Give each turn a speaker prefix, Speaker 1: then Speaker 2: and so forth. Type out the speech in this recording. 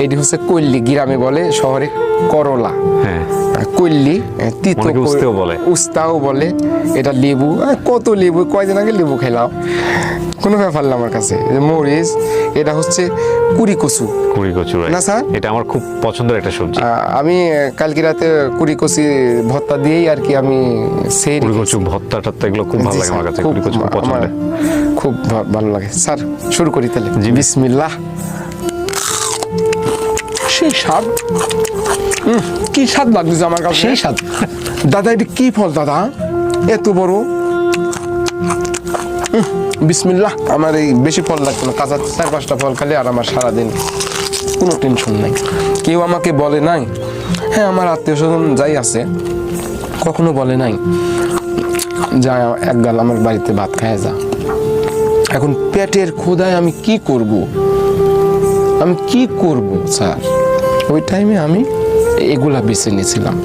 Speaker 1: এইটি হচ্ছে কল্লি, গ্রামে বলে, শহরে করলা।
Speaker 2: হ্যাঁ,
Speaker 1: কল্লি, তিতো
Speaker 2: অনেকে উস্তেও বলে।
Speaker 1: উস্তাও বলে। এটা লেবু, কত লেবু, কয়দিন আগে লেবু খেলাম, কোনো ব্যাপার না আমার কাছে। মরিচ, এটা হচ্ছে কুড়ি কচু।
Speaker 2: কুড়ি কচু,
Speaker 1: না স্যার,
Speaker 2: এটা আমার খুব পছন্দের একটা সবজি।
Speaker 1: আমি কালকে রাতে কুড়ি কচি ভর্তা দিয়েই আর কি আমি সেই
Speaker 2: কুড়ি কচু ভর্তা টর্তা এগুলো খুব ভালো লাগে আমার কাছে। কুড়ি কচু খুব পছন্দের।
Speaker 1: খুব ভালো লাগে স্যার। শুরু করি তাহলে।
Speaker 2: জি।
Speaker 1: বিসমিল্লাহ। সেই স্বাদ, কি স্বাদ লাগছে আমার কাছে।
Speaker 2: সেই স্বাদ।
Speaker 1: দাদা এটা কি ফল দাদা, এত বড়? বিসমিল্লাহ। আমার এই বেশি ফল লাগতো না, কাঁচা 4-5টা ফল খালি আর আমার সারাদিন কোনো টেনশন নাই। কেউ আমাকে বলে নাই, হ্যাঁ আমার আত্মীয় স্বজন যাই আছে কখনো বলে নাই যা এক গাল আমার বাড়িতে ভাত খায় যা। এখন পেটের ক্ষুধায় আমি কি করব, আমি কি করব স্যার? ওই টাইমে আমি এগুলা বেছে নিয়েছিলাম।